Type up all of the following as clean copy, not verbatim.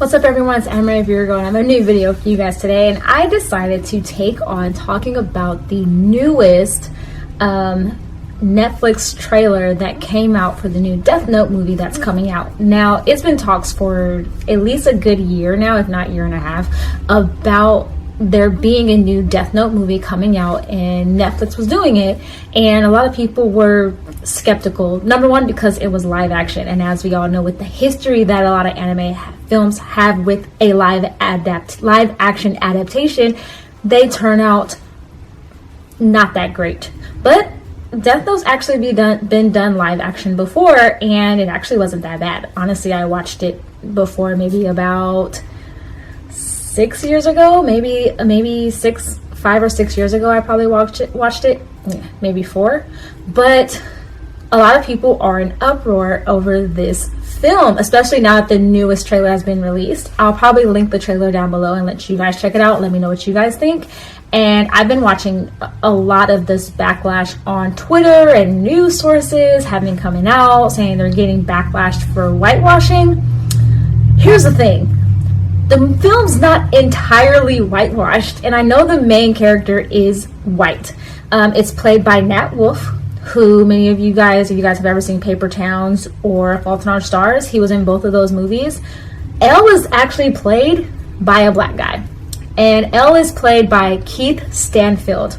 What's up everyone, it's Anime Virgo and I have a new video for you guys today, and I decided to take on talking about the newest Netflix trailer that came out for the new Death Note movie that's coming out. Now, it's been talks for at least a good year now, if not year and a half, about there being a new Death Note movie coming out, and Netflix was doing it, and a lot of people were skeptical. Number one, because it was live action, and as we all know, with the history that a lot of anime films have with a live action adaptation, they turn out not that great. But Death Note's actually been done live action before, and it actually wasn't that bad. Honestly, I watched it before, maybe about 6 years ago, maybe 5 or 6 years ago. I probably watched it, yeah, maybe 4. But a lot of people are in uproar over this film, especially now that the newest trailer has been released. I'll probably link the trailer down below and let you guys check it out. Let me know what you guys think. And I've been watching a lot of this backlash on Twitter, and news sources have been coming out saying they're getting backlashed for whitewashing. Here's the thing. The film's not entirely whitewashed, and I know the main character is white. It's played by Nat Wolff, who many of you guys, if you guys have ever seen Paper Towns or Fault in Our Stars, he was in both of those movies. Elle is actually played by a black guy, and Elle is played by Keith Stanfield.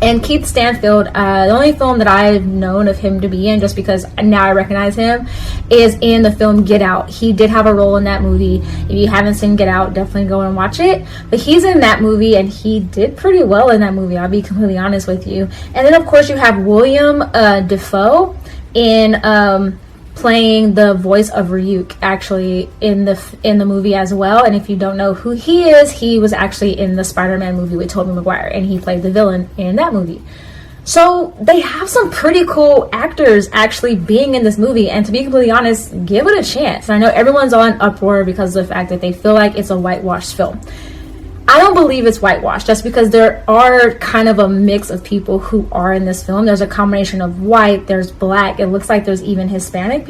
And Keith Stanfield, the only film that I've known of him to be in, just because now I recognize him, is in the film Get Out. He did have a role in that movie. If you haven't seen Get Out, definitely go and watch it. But he's in that movie, and he did pretty well in that movie, I'll be completely honest with you. And then, of course, you have William Dafoe in playing the voice of Ryuk, actually in the movie as well. And if you don't know who he is, he was actually in the Spider-Man movie with Tobey Maguire, and he played the villain in that movie. So they have some pretty cool actors actually being in this movie, and to be completely honest, give it a chance. And I know everyone's on uproar because of the fact that they feel like it's a whitewashed film. I don't believe it's whitewashed, just because there are kind of a mix of people who are in this film. There's a combination of white, there's black, it looks like there's even Hispanic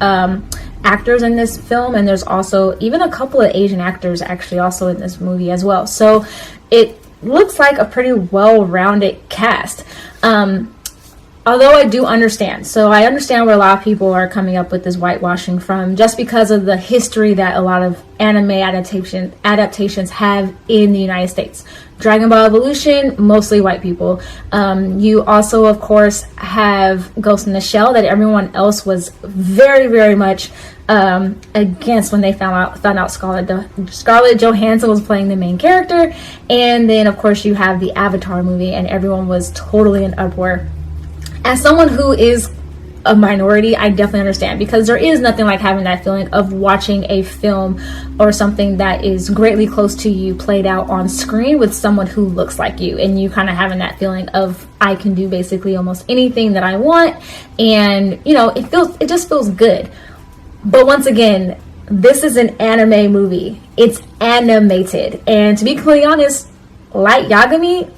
actors in this film, and there's also even a couple of Asian actors actually also in this movie as well. So it looks like a pretty well-rounded cast. Although I do understand. So I understand where a lot of people are coming up with this whitewashing from, just because of the history that a lot of anime adaptations have in the United States. Dragon Ball Evolution, mostly white people. You also, of course, have Ghost in the Shell, that everyone else was very, very much against when they found out Scarlett Johansson was playing the main character. And then, of course, you have the Avatar movie, and everyone was totally in uproar. As someone who is a minority, I definitely understand, because there is nothing like having that feeling of watching a film or something that is greatly close to you played out on screen with someone who looks like you, and you kind of having that feeling of, I can do basically almost anything that I want, and you know, it just feels good. But once again, this is an anime movie. It's animated, and to be completely honest, Light Yagami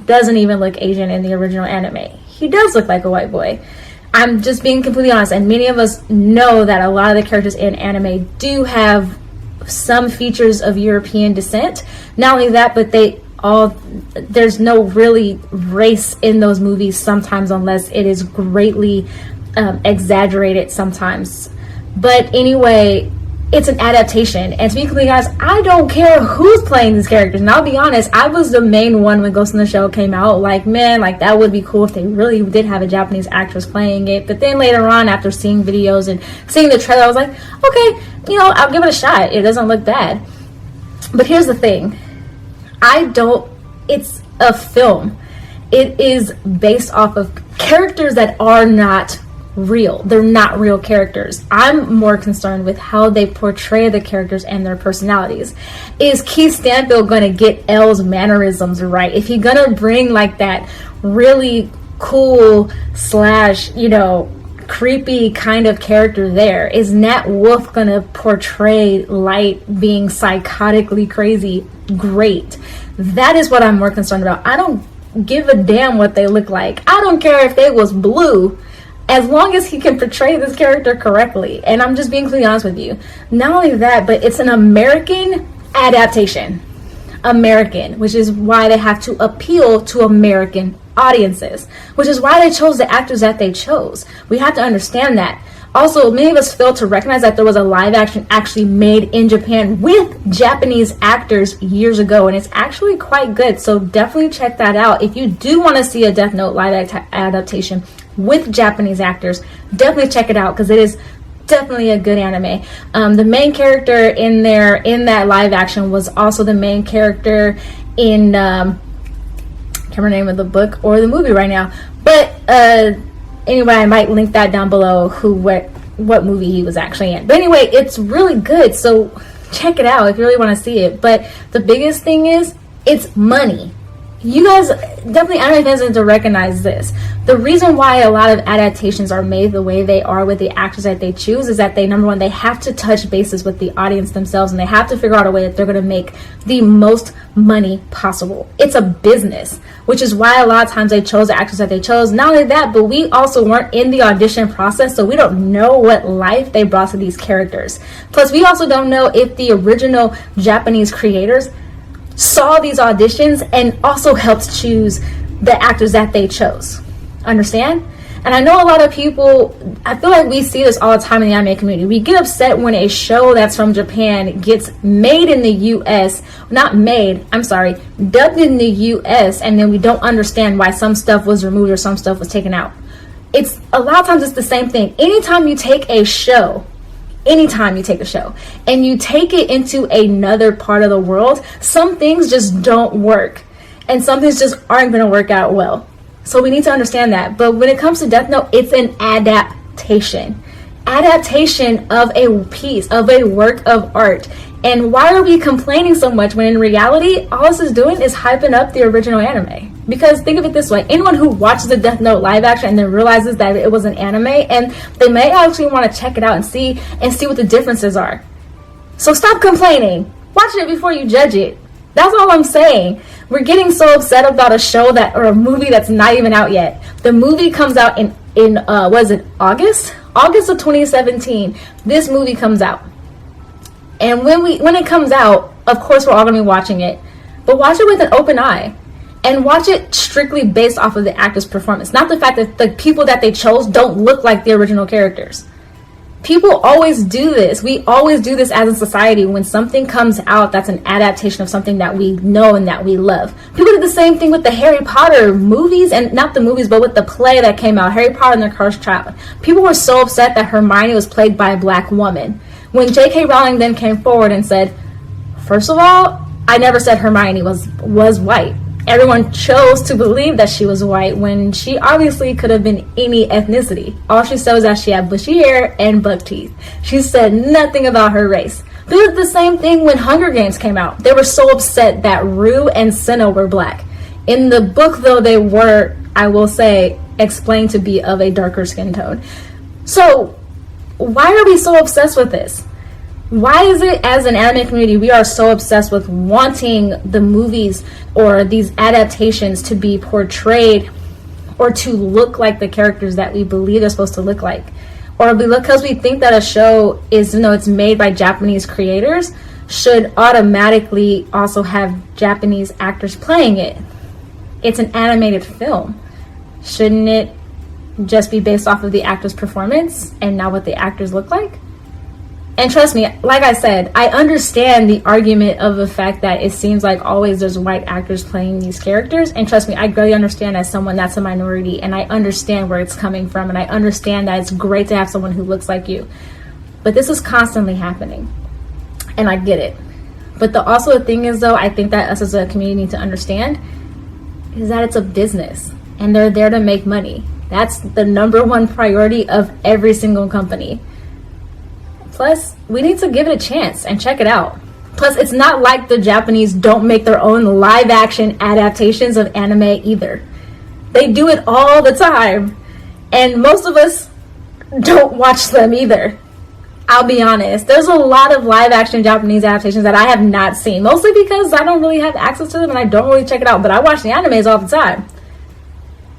doesn't even look Asian in the original anime. He does look like a white boy. I'm just being completely honest, and many of us know that a lot of the characters in anime do have some features of European descent. Not only that, but there's no really race in those movies sometimes, unless it is greatly exaggerated sometimes. But anyway, it's an adaptation, and to be completely honest, I don't care who's playing these characters. And I'll be honest, I was the main one when Ghost in the Shell came out. Like, man, like that would be cool if they really did have a Japanese actress playing it. But then later on, after seeing videos and seeing the trailer, I was like, okay, you know, I'll give it a shot. It doesn't look bad. But here's the thing. It's a film. It is based off of characters that are not real. They're not real characters. I'm more concerned with how they portray the characters and their personalities. Is Keith Stanfield gonna get Elle's mannerisms right? If he's gonna bring like that really cool / you know, creepy kind of character there? Is Nat Wolff gonna portray Light being psychotically crazy? Great. That is what I'm more concerned about. I don't give a damn what they look like. I don't care if they was blue. as long as he can portray this character correctly. And I'm just being completely honest with you. Not only that, but it's an American adaptation. American, which is why they have to appeal to American audiences, which is why they chose the actors that they chose. We have to understand that. Also, many of us fail to recognize that there was a live action actually made in Japan with Japanese actors years ago, and it's actually quite good. So definitely check that out. If you do want to see a Death Note live adaptation with Japanese actors, definitely check it out, because it is definitely a good anime. The main character in that live action was also the main character in can't remember the name of the book or the movie right now, but anyway, I might link that down below what movie he was actually in. But anyway, it's really good, so check it out if you really want to see it. But the biggest thing is, it's money. You guys, definitely anime fans, need to recognize this. The reason why a lot of adaptations are made the way they are with the actors that they choose is that number one, they have to touch bases with the audience themselves, and they have to figure out a way that they're going to make the most money possible. It's a business, which is why a lot of times they chose the actors that they chose. Not only that, but we also weren't in the audition process, so we don't know what life they brought to these characters. Plus, we also don't know if the original Japanese creators saw these auditions and also helped choose the actors that they chose. Understand? And I know a lot of people, I feel like we see this all the time in the anime community. We get upset when a show that's from Japan gets made in the US, dubbed in the US, and then we don't understand why some stuff was removed or some stuff was taken out. It's a lot of times it's the same thing. Anytime you take a show and you take it into another part of the world, some things just don't work, and some things just aren't going to work out well. So we need to understand that. But when it comes to Death Note, it's an adaptation of a piece, of a work of art. And why are we complaining so much when in reality all this is doing is hyping up the original anime? Because think of it this way, anyone who watches the Death Note live action and then realizes that it was an anime, and they may actually want to check it out and see what the differences are. So stop complaining. Watch it before you judge it. That's all I'm saying. We're getting so upset about a show or a movie that's not even out yet. The movie comes out in was it August? August of 2017. This movie comes out. And when it comes out, of course we're all going to be watching it. But watch it with an open eye. And watch it strictly based off of the actor's performance. Not the fact that the people that they chose don't look like the original characters. People always do this. We always do this as a society when something comes out that's an adaptation of something that we know and that we love. People did the same thing with the Harry Potter movies, and not the movies, but with the play that came out, Harry Potter and the Cursed Child. People were so upset that Hermione was played by a black woman. When J.K. Rowling then came forward and said, first of all, I never said Hermione was white. Everyone chose to believe that she was white when she obviously could have been any ethnicity. All she said was that she had bushy hair and buck teeth. She said nothing about her race. But it was the same thing when Hunger Games came out. They were so upset that Rue and Senna were black. In the book, though, they were, I will say, explained to be of a darker skin tone. So why are we so obsessed with this? Why is it, as an anime community, we are so obsessed with wanting the movies or these adaptations to be portrayed or to look like the characters that we believe they're supposed to look like? Or because we think that a show is, it's made by Japanese creators, should automatically also have Japanese actors playing it. It's an animated film. Shouldn't it just be based off of the actor's performance and not what the actors look like? And trust me, like I said, I understand the argument of the fact that it seems like always there's white actors playing these characters. And trust me, I really understand as someone that's a minority, and I understand where it's coming from, and I understand that it's great to have someone who looks like you. But this is constantly happening, and I get it. But also the thing is, though, I think that us as a community need to understand is that it's a business, and they're there to make money. That's the number one priority of every single company. Plus, we need to give it a chance and check it out. Plus, it's not like the Japanese don't make their own live action adaptations of anime either. They do it all the time. And most of us don't watch them either. I'll be honest. There's a lot of live action Japanese adaptations that I have not seen. Mostly because I don't really have access to them and I don't really check it out. But I watch the animes all the time.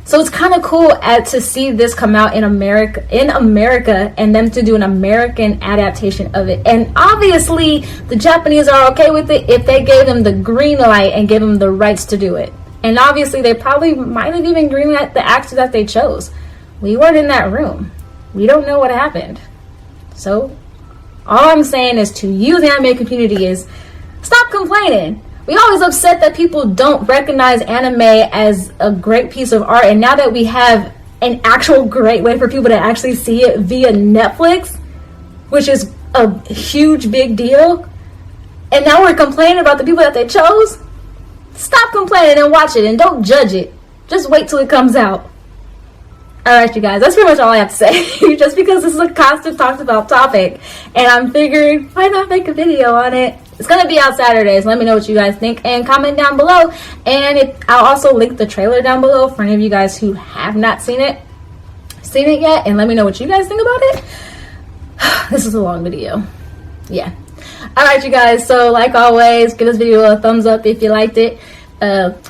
So it's kind of cool to see this come out in America, and them to do an American adaptation of it. And obviously, the Japanese are okay with it if they gave them the green light and gave them the rights to do it. And obviously, they probably might have even greenlit the actor that they chose. We weren't in that room. We don't know what happened. So, all I'm saying is to you, the anime community, is stop complaining. We always upset that people don't recognize anime as a great piece of art, and now that we have an actual great way for people to actually see it via Netflix, which is a huge big deal, and now we're complaining about the people that they chose. Stop complaining and watch it, and don't judge it. Just wait till it comes out. Alright, you guys, that's pretty much all I have to say. Just because this is a constant talked about topic, and I'm figuring, why not make a video on it? It's going to be out Saturdays. Let me know what you guys think and comment down below. And I'll also link the trailer down below for any of you guys who have not seen it yet. And let me know what you guys think about it. This is a long video. Yeah. Alright, you guys. So like always, give this video a thumbs up if you liked it.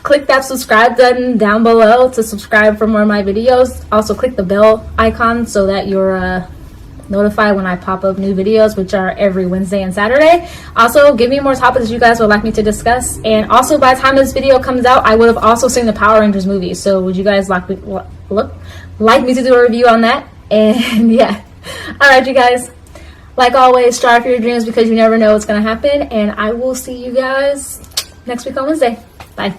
Click that subscribe button down below to subscribe for more of my videos. Also click the bell icon so that you're notified when I pop up new videos, which are every Wednesday and Saturday. Also, give me more topics you guys would like me to discuss. And also, by the time this video comes out, I would have also seen the Power Rangers movie. So would you guys like me to do a review on that? And yeah. Alright, you guys. Like always, strive for your dreams because you never know what's going to happen. And I will see you guys next week on Wednesday. Bye.